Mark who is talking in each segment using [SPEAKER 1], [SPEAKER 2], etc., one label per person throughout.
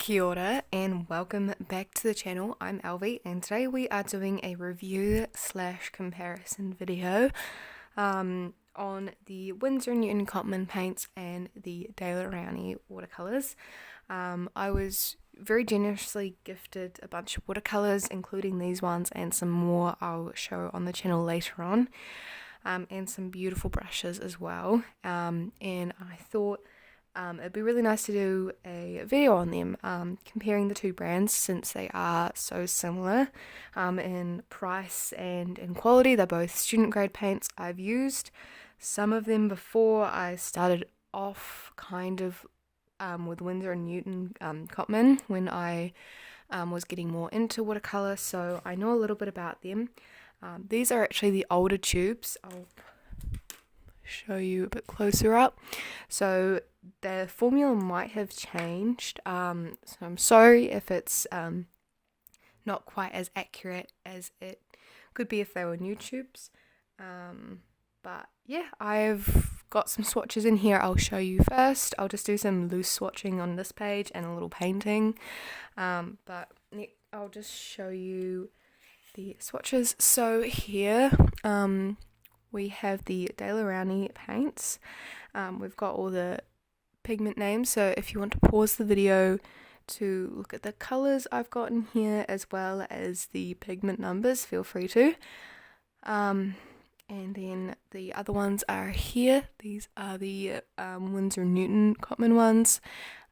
[SPEAKER 1] Kia ora and welcome back to the channel. I'm Alvi and today we are doing a review slash comparison video on the WINSOR NEWTON COTMAN paints and the DALER-ROWNEY watercolours. I was very generously gifted a bunch of watercolours, including these ones and some more I'll show on the channel later on, and some beautiful brushes as well. And I thought it'd be really nice to do a video on them, comparing the two brands since they are so similar in price and in quality. They're both student grade paints. I've used some of them before. I started off kind of with WINSOR NEWTON COTMAN when I was getting more into watercolour, so I know a little bit about them. These are actually the older tubes. I'll show you a bit closer up. So the formula might have changed, so I'm sorry if it's not quite as accurate as it could be if they were new tubes, but yeah, I've got some swatches in here I'll show you first. I'll just do some loose swatching on this page and a little painting, but I'll just show you the swatches. So here we have the DALER-ROWNEY paints. We've got all the pigment names, so if you want to pause the video to look at the colours I've got in here as well as the pigment numbers, feel free to. And then the other ones are here. These are the WINSOR NEWTON COTMAN ones.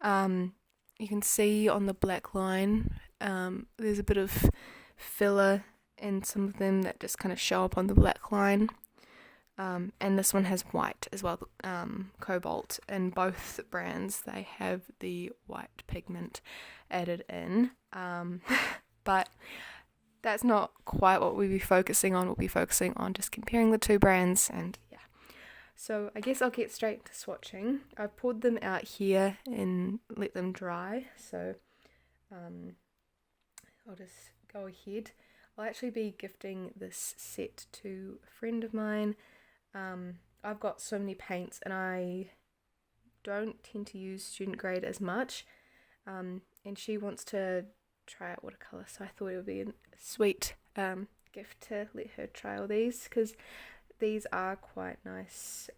[SPEAKER 1] You can see on the black line there's a bit of filler in some of them that just kind of show up on the black line. And this one has white as well, cobalt. In both brands they have the white pigment added in, but that's not quite what we'll be focusing on. We'll be focusing on just comparing the two brands, and yeah. So I guess I'll get straight to swatching. I've poured them out here and let them dry, so I'll just go ahead. I'll actually be gifting this set to a friend of mine. I've got so many paints and I don't tend to use student grade as much, and she wants to try out watercolour, so I thought it would be a sweet gift to let her try all these, because these are quite nice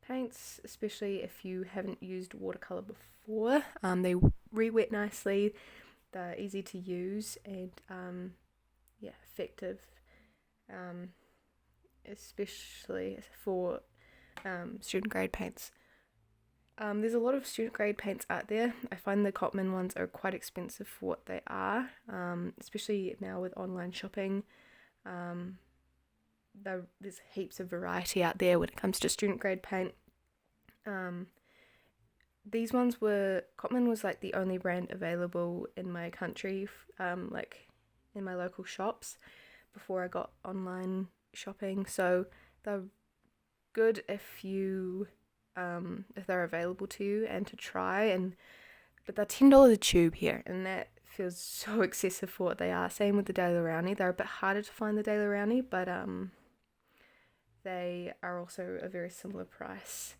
[SPEAKER 1] paints, especially if you haven't used watercolour before. They re-wet nicely, they're easy to use, and yeah, effective, especially for student grade paints. There's a lot of student grade paints out there. I find the Cotman ones are quite expensive for what they are, especially now with online shopping. There's heaps of variety out there when it comes to student grade paint. These ones Cotman was like the only brand available in my country, like in my local shops before I got online shopping, so they're good if they're available to you and to try, but they're $10 a tube here, and that feels so excessive for what they are. Same with the DALER-ROWNEY. They're a bit harder to find, the DALER-ROWNEY, but they are also a very similar price,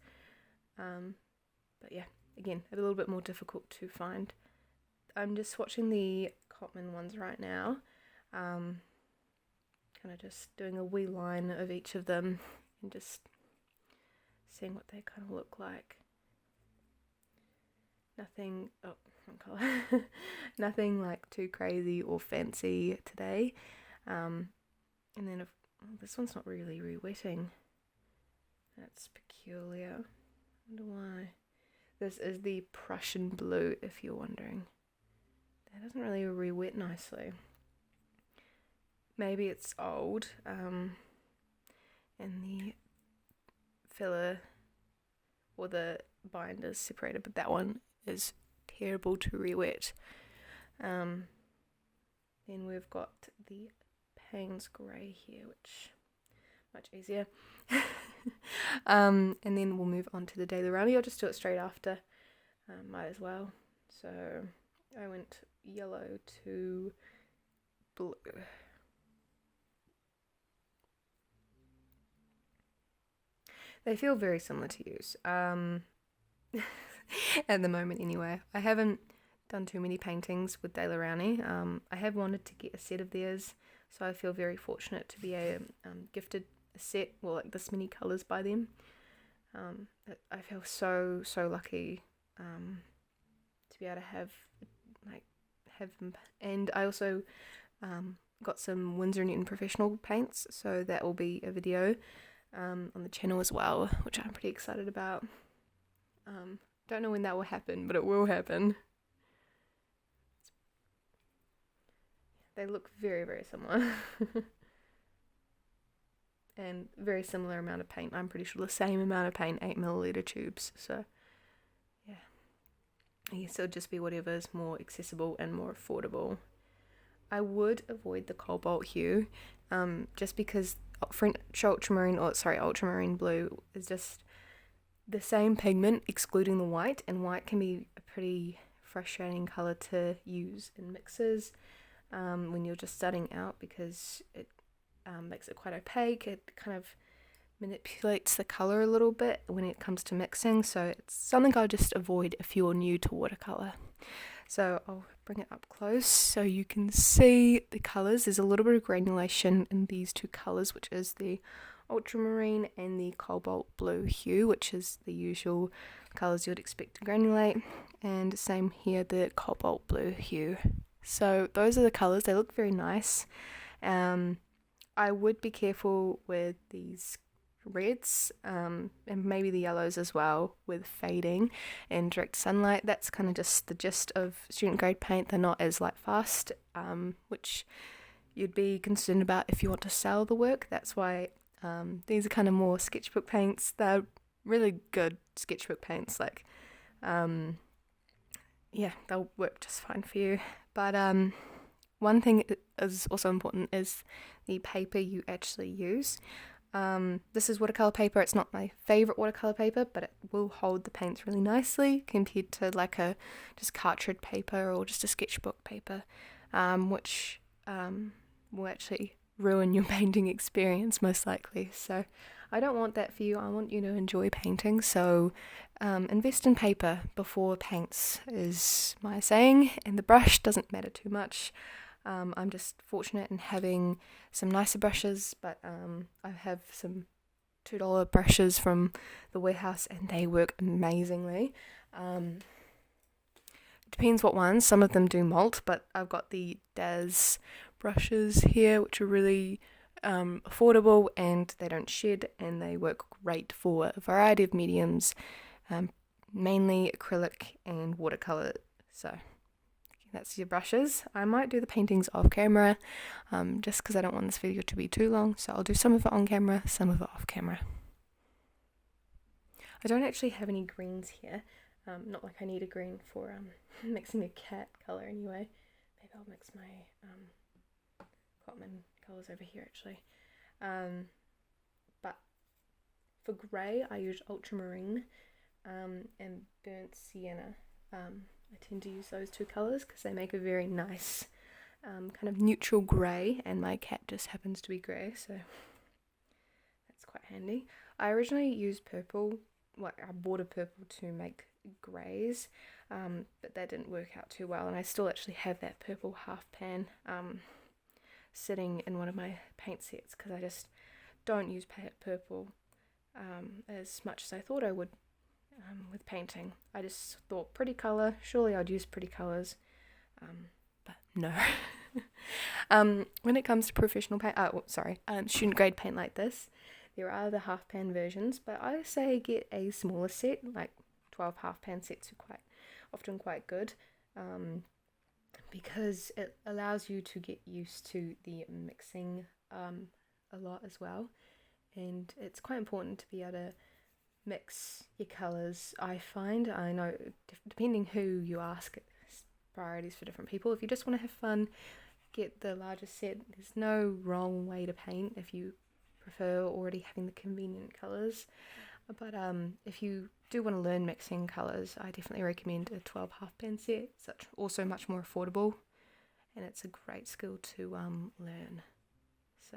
[SPEAKER 1] but yeah, again, a little bit more difficult to find. I'm just swatching the Cotman ones right now, kind of just doing a wee line of each of them and just seeing what they kind of look like. Nothing, wrong colour. Nothing like too crazy or fancy today. And then this one's not really re-wetting. That's peculiar. I wonder why. This is the Prussian blue, if you're wondering. That doesn't really re-wet nicely. Maybe it's old, and the filler or the binder's separated, but that one is terrible to re-wet. Then we've got the Payne's Grey here, which much easier. And then we'll move on to the DALER-ROWNEY. I'll just do it straight after, might as well. So I went yellow to blue. They feel very similar to use, at the moment anyway. I haven't done too many paintings with DALER-ROWNEY. I have wanted to get a set of theirs, so I feel very fortunate to be gifted a set, well, like this many colours by them. I feel so lucky to be able to have them. And I also got some WINSOR NEWTON professional paints, so that will be a video on the channel as well, which I'm pretty excited about. Don't know when that will happen, but it will happen. They look very similar. And very similar amount of paint. I'm pretty sure the same amount of paint, 8ml tubes. So yeah, I guess it'll just be whatever is more accessible and more affordable. I would avoid the cobalt hue, just because French ultramarine blue is just the same pigment excluding the white, and white can be a pretty frustrating colour to use in mixes when you're just starting out, because it makes it quite opaque. It kind of manipulates the colour a little bit when it comes to mixing, so it's something I'll just avoid if you're new to watercolour. So I'll bring it up close so you can see the colours. There's a little bit of granulation in these two colours, which is the ultramarine and the cobalt blue hue, which is the usual colours you'd expect to granulate, and same here, the cobalt blue hue. So those are the colours. They look very nice. I would be careful with these reds and maybe the yellows as well with fading and direct sunlight. That's kind of just the gist of student grade paint. They're not as light fast, which you'd be concerned about if you want to sell the work. That's why these are kind of more sketchbook paints. They're really good sketchbook paints, like yeah, they'll work just fine for you. But one thing is also important is the paper you actually use. This is watercolour paper. It's not my favourite watercolour paper, but it will hold the paints really nicely compared to like a just cartridge paper or just a sketchbook paper, which will actually ruin your painting experience most likely. So I don't want that for you. I want you to enjoy painting. So invest in paper before paints is my saying, and the brush doesn't matter too much. I'm just fortunate in having some nicer brushes, but I have some $2 brushes from the warehouse and they work amazingly. Depends what ones. Some of them do malt, but I've got the DAS brushes here, which are really affordable and they don't shed, and they work great for a variety of mediums, mainly acrylic and watercolour. So that's your brushes. I might do the paintings off camera, just because I don't want this video to be too long, so I'll do some of it on camera, some of it off camera. I don't actually have any greens here, not like I need a green for mixing a cat colour anyway. Maybe I'll mix my Cotman colours over here actually. But for grey I use ultramarine and burnt sienna. I tend to use those two colours because they make a very nice kind of neutral grey, and my cat just happens to be grey, so that's quite handy. I originally used purple, I bought a purple to make greys, but that didn't work out too well, and I still actually have that purple half pan sitting in one of my paint sets because I just don't use purple as much as I thought I would. With painting, I just thought pretty colour, surely I'd use pretty colours, but no. When it comes to professional paint, student grade paint like this, there are the half pan versions, but I say get a smaller set, like 12 half pan sets are often quite good, because it allows you to get used to the mixing a lot as well, and it's quite important to be able to mix your colours. I find, I know, depending who you ask, priorities for different people. If you just want to have fun, get the larger set. There's no wrong way to paint if you prefer already having the convenient colours, but if you do want to learn mixing colours, I definitely recommend a 12 half pan set. It's also much more affordable, and it's a great skill to learn. So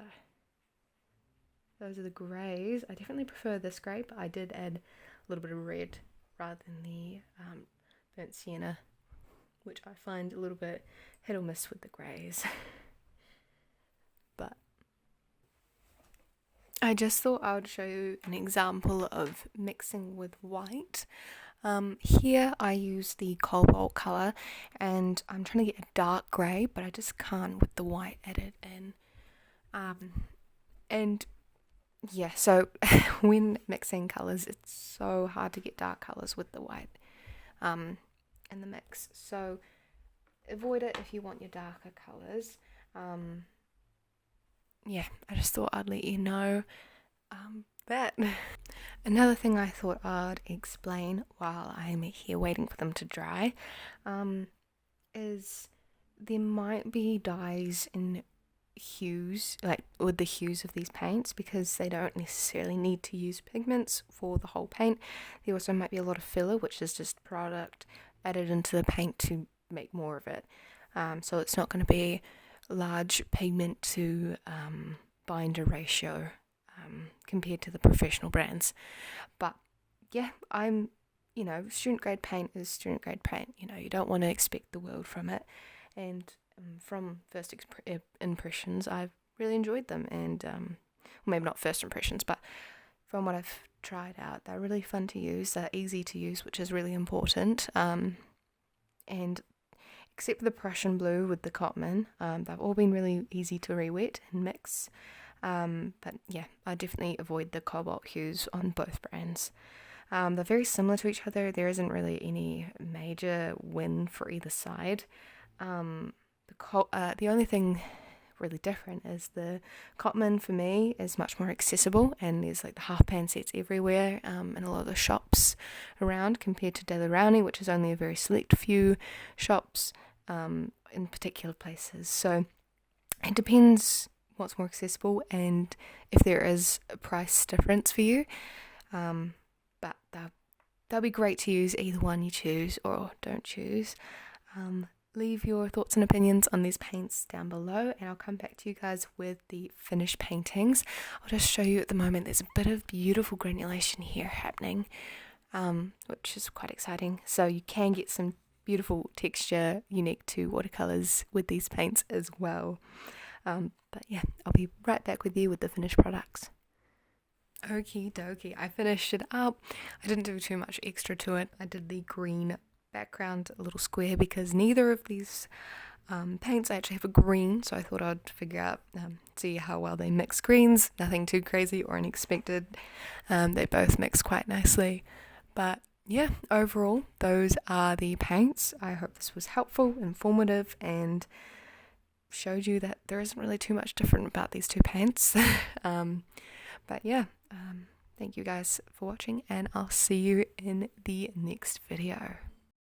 [SPEAKER 1] those are the greys. I definitely prefer this grey, but I did add a little bit of red rather than the burnt sienna which I find a little bit hit or miss with the greys. But I just thought I would show you an example of mixing with white. Here I use the cobalt colour, and I'm trying to get a dark grey, but I just can't with the white added in. And yeah, so when mixing colours, it's so hard to get dark colours with the white in the mix. So avoid it if you want your darker colours. Yeah, I just thought I'd let you know that. Another thing I thought I'd explain while I'm here waiting for them to dry is there might be dyes in hues, like with the hues of these paints, because they don't necessarily need to use pigments for the whole paint. There also might be a lot of filler, which is just product added into the paint to make more of it. So it's not going to be large pigment to binder ratio compared to the professional brands. But yeah, student grade paint is student grade paint. You don't want to expect the world from it. And from first impressions, I've really enjoyed them. And well, maybe not first impressions, but from what I've tried out, they're really fun to use. They're easy to use, which is really important. And except for the Prussian blue with the Cotman, they've all been really easy to re-wet and mix. But yeah, I definitely avoid the cobalt hues on both brands. They're very similar to each other. There isn't really any major win for either side. The only thing really different is the Cotman for me is much more accessible, and there's like the half pan sets everywhere in a lot of the shops around, compared to DALER-ROWNEY, which is only a very select few shops in particular places. So it depends what's more accessible and if there is a price difference for you. But they'll be great to use either one you choose or don't choose. Leave your thoughts and opinions on these paints down below, and I'll come back to you guys with the finished paintings. I'll just show you at the moment there's a bit of beautiful granulation here happening, which is quite exciting. So you can get some beautiful texture unique to watercolours with these paints as well. But yeah, I'll be right back with you with the finished products. Okie dokie, I finished it up. I didn't do too much extra to it. I did the green background, a little square, because neither of these paints actually have a green, so I thought I'd figure out, see how well they mix greens. Nothing too crazy or unexpected. They both mix quite nicely. But yeah, overall, those are the paints. I hope this was helpful, informative, and showed you that there isn't really too much different about these two paints. But yeah, thank you guys for watching, and I'll see you in the next video.